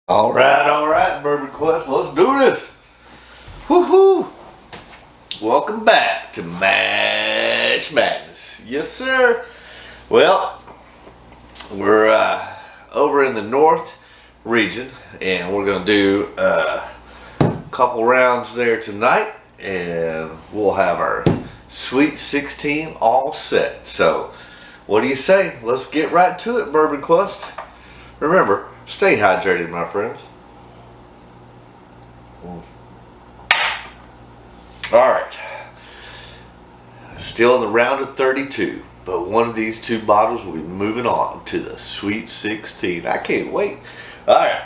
All right, Bourbon Quest, let's do this. Woohoo! Welcome back to Mash Madness. Yes, sir. Well, we're over in the North region, and we're gonna do a couple rounds there tonight, and we'll have our Sweet 16 all set. So, what do you say? Let's get right to it, Bourbon Quest. Remember, stay hydrated, my friends. All right. Still in the round of 32, but one of these two bottles will be moving on to the Sweet 16. I can't wait. All right.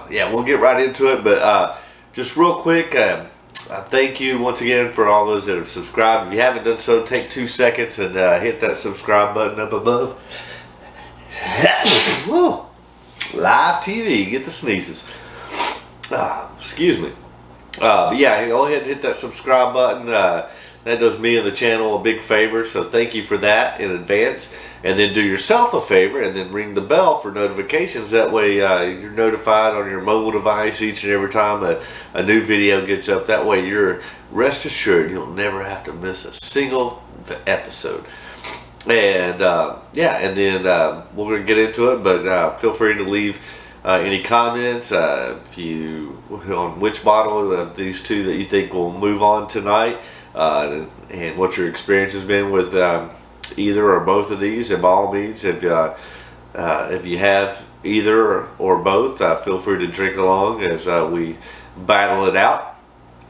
Yeah, we'll get right into it, but just real quick, I thank you once again for all those that have subscribed. If you haven't done so, take 2 seconds and hit that subscribe button up above. Woo. Live TV, get the sneezes. Excuse me. But yeah, go ahead and hit that subscribe button. That does me and the channel a big favor, so thank you for that in advance. And then do yourself a favor and then ring the bell for notifications. That way you're notified on your mobile device each and every time a new video gets up. That way you're rest assured you'll never have to miss a single episode. And yeah, and then we're going to get into it, but feel free to leave any comments if you on which bottle of these two that you think will move on tonight, and what your experience has been with either or both of these. And by all means, if you have either or both, feel free to drink along as we battle it out.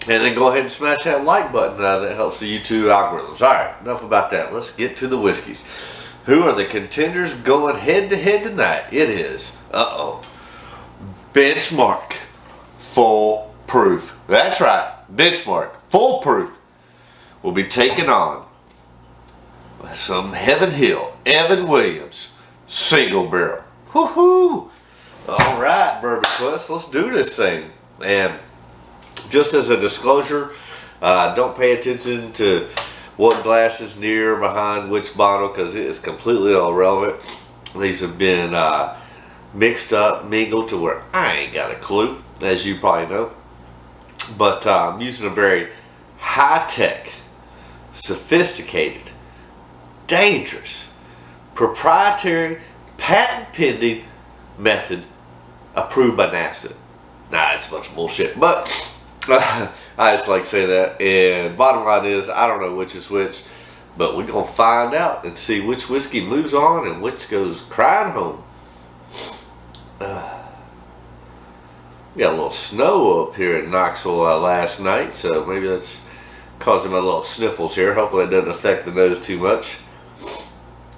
And then go ahead and smash that like button. That helps the YouTube algorithms. All right, enough about that. Let's get to the whiskeys. Who are the contenders going head to head tonight? It is, Benchmark Full Proof. That's right, Benchmark Full Proof will be taking on some Heaven Hill Evan Williams Single Barrel. Woohoo! All right, Bourbon Quest, let's do this thing. And just as a disclosure, don't pay attention to what glass is near or behind which bottle, because it is completely irrelevant. These have been mixed up, mingled to where I ain't got a clue, as you probably know. But I'm using a very high-tech, sophisticated, dangerous, proprietary, patent-pending method approved by NASA. Nah, it's a bunch of bullshit, but I just like to say that. And bottom line is, I don't know which is which, but we're going to find out and see which whiskey moves on and which goes crying home. We got a little snow up here in Knoxville last night, so maybe that's causing my little sniffles here. Hopefully it doesn't affect the nose too much.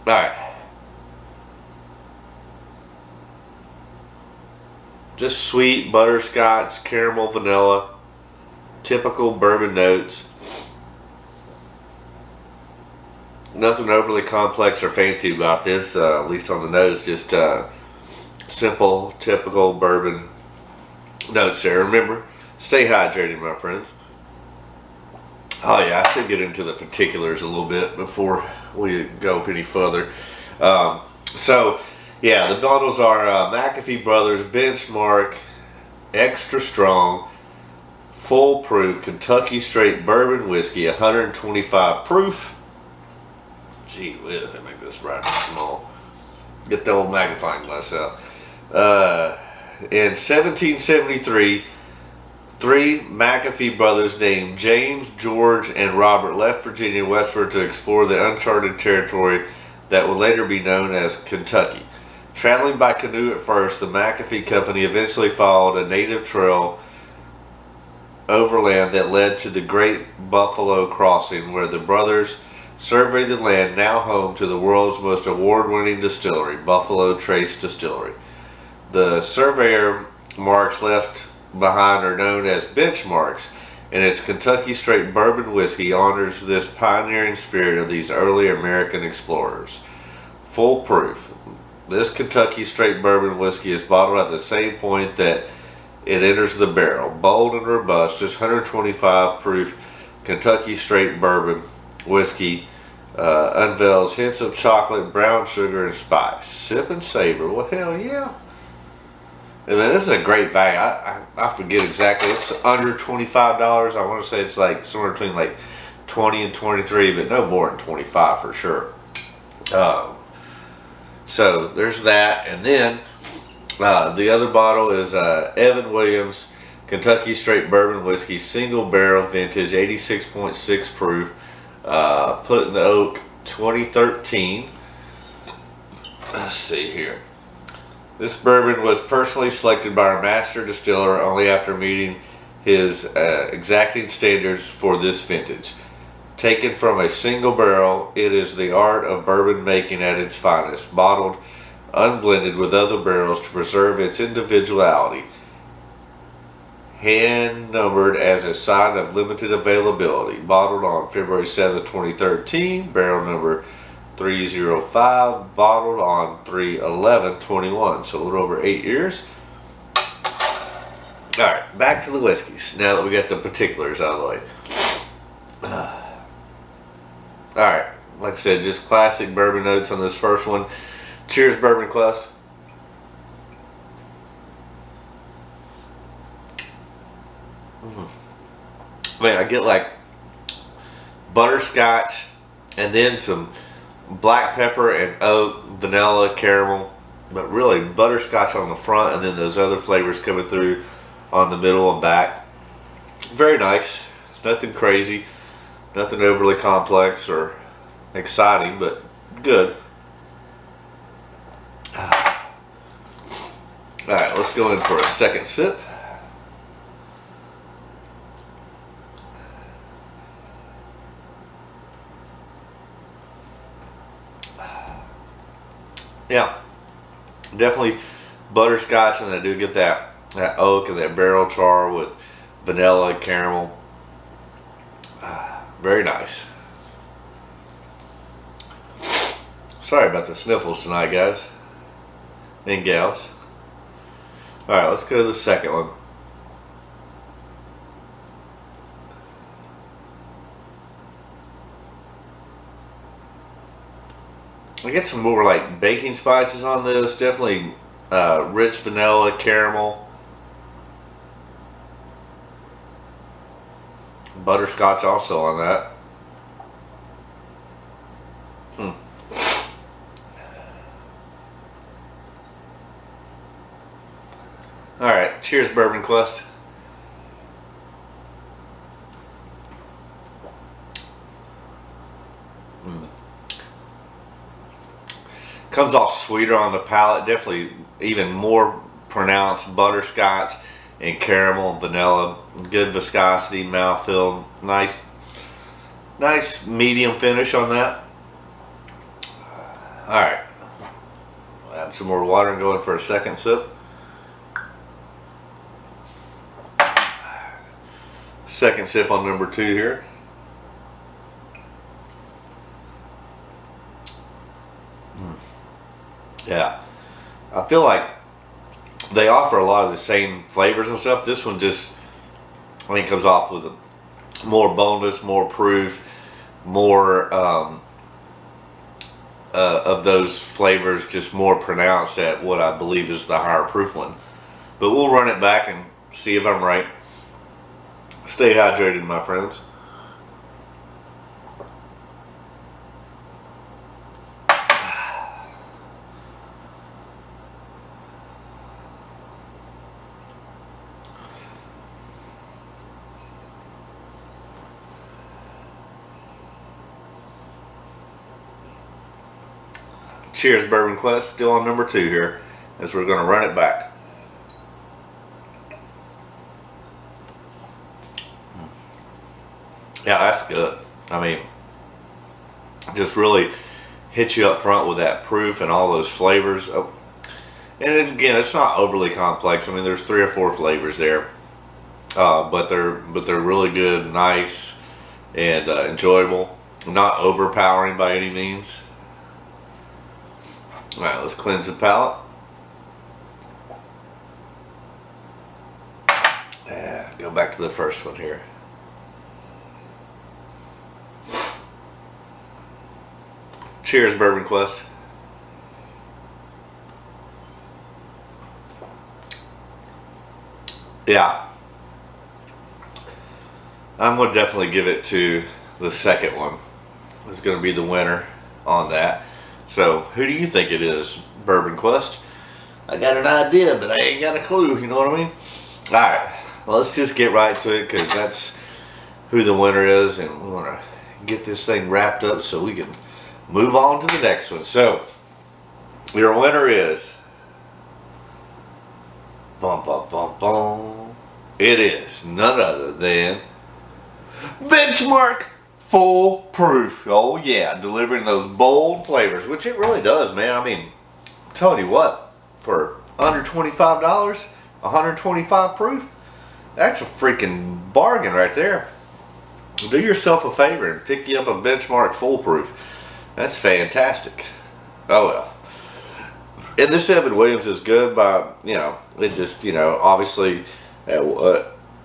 Alright. Just sweet, butterscotch, caramel, vanilla. Typical bourbon notes. Nothing overly complex or fancy about this, at least on the nose. Just simple, typical bourbon notes there. Remember, stay hydrated, my friends. Oh yeah, I should get into the particulars a little bit before we go any further. So, yeah, the bottles are McAfee Brothers Benchmark Extra Strong Full Proof Kentucky Straight Bourbon Whiskey, 125 proof. Gee whiz, I make this right small. Get the old magnifying glass out. In 1773, three McAfee brothers named James, George, and Robert left Virginia westward to explore the uncharted territory that would later be known as Kentucky. Traveling by canoe at first, the McAfee Company eventually followed a native trail overland that led to the Great Buffalo Crossing, where the brothers surveyed the land now home to the world's most award-winning distillery, Buffalo Trace Distillery. The surveyor marks left behind are known as benchmarks, and its Kentucky Straight Bourbon Whiskey honors this pioneering spirit of these early American explorers. Full proof. This Kentucky Straight Bourbon Whiskey is bottled at the same point that it enters the barrel. Bold and robust, this 125 proof Kentucky Straight Bourbon Whiskey unveils hints of chocolate, brown sugar, and spice. Sip and savor. Well, hell yeah. I mean, this is a great value. I forget exactly. It's under $25. I want to say it's like somewhere between like 20 and 23, but no more than 25 for sure. So there's that, and then the other bottle is Evan Williams Kentucky Straight Bourbon Whiskey, single barrel vintage, 86.6 proof, put in the oak, 2013. Let's see here. This bourbon was personally selected by our master distiller only after meeting his exacting standards for this vintage. Taken from a single barrel, it is the art of bourbon making at its finest, bottled unblended with other barrels to preserve its individuality. Hand numbered as a sign of limited availability. Bottled on February 7, 2013, barrel number 305, bottled on 3/11/21, so a little over 8 years. Alright, back to the whiskeys, now that we got the particulars out of the way. Alright, like I said, just classic bourbon notes on this first one. Cheers, Bourbon Quest. Man, I get like butterscotch and then some black pepper and oak, vanilla, caramel, but really butterscotch on the front and then those other flavors coming through on the middle and back. Very nice. Nothing crazy, nothing overly complex or exciting, but good. Alright, let's go in for a second sip. Yeah, definitely butterscotch, and I do get that oak and that barrel char with vanilla and caramel. Very nice. Sorry about the sniffles tonight, guys and gals. Alright, let's go to the second one. I get some more like baking spices on this. Definitely rich vanilla, caramel, butterscotch also on that. Alright, cheers, Bourbon Quest. Comes off sweeter on the palate, definitely even more pronounced butterscotch and caramel, vanilla, good viscosity, mouthfeel, nice medium finish on that. Alright, add some more water and go in for a second sip. Second sip on number 2 here. Yeah, I feel like they offer a lot of the same flavors and stuff. This one just, I think, comes off with a more boneless, more proof, more of those flavors just more pronounced at what I believe is the higher proof one. But we'll run it back and see if I'm right. Stay hydrated, my friends. Cheers, Bourbon Quest. Still on number 2 here, as we're going to run it back. Yeah, that's good. I mean, just really hits you up front with that proof and all those flavors. Oh, and again, it's not overly complex. I mean, there's 3 or 4 flavors there, but they're really good, nice, and enjoyable. Not overpowering by any means. All right, let's cleanse the palate. Yeah, go back to the first one here. Cheers, Bourbon Quest. Yeah. I'm going to definitely give it to the second one. It's going to be the winner on that. So, who do you think it is, Bourbon Quest? I got an idea, but I ain't got a clue, you know what I mean? Alright, well, let's just get right to it, because that's who the winner is, and we want to get this thing wrapped up so we can move on to the next one. So, your winner is... Bum, bum, bum, bum. It is none other than... Benchmark Full Proof. Oh yeah, delivering those bold flavors, which it really does, man. I mean, I'm telling you what, for under $25, 125 proof, that's a freaking bargain right there. Do yourself a favor and pick you up a Benchmark Full Proof. That's fantastic. Oh well. And this Evan Williams is good by, it just, obviously at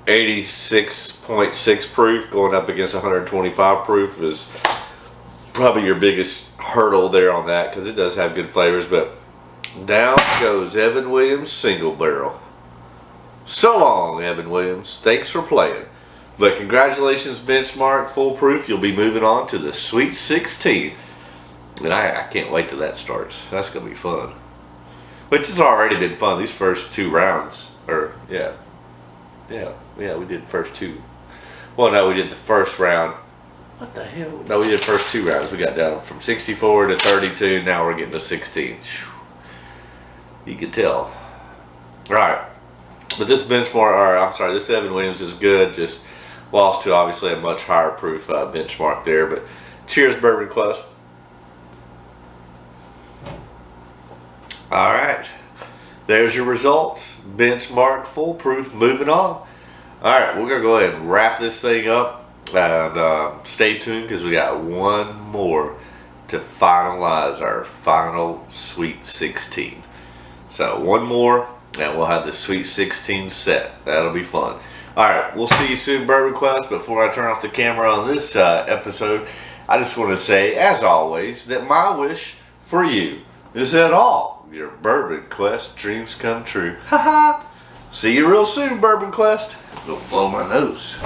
86.6 proof going up against 125 proof is probably your biggest hurdle there on that, because it does have good flavors. But down goes Evan Williams single barrel. So long, Evan Williams. Thanks for playing. But congratulations, Benchmark Full Proof. You'll be moving on to the Sweet 16. And I can't wait till that starts. That's going to be fun. Which has already been fun. These first two rounds. Yeah, we did the first two. Well, no, we did the first round. What the hell? No, we did the first two rounds. We got down from 64 to 32. Now we're getting to 16. You can tell. Alright. But this this Evan Williams is good. Just lost to obviously a much higher proof benchmark there. But cheers, Bourbon Quest. Alright. There's your results. Benchmark Full Proof. Moving on. Alright, we're going to go ahead and wrap this thing up. And stay tuned, because we got one more to finalize our final Sweet 16. So one more, and we'll have the Sweet 16 set. That'll be fun. Alright, we'll see you soon, Bourbon Quest. Before I turn off the camera on this episode, I just want to say, as always, that my wish for you is that all your Bourbon Quest dreams come true. Ha ha! See you real soon, Bourbon Quest. Go blow my nose.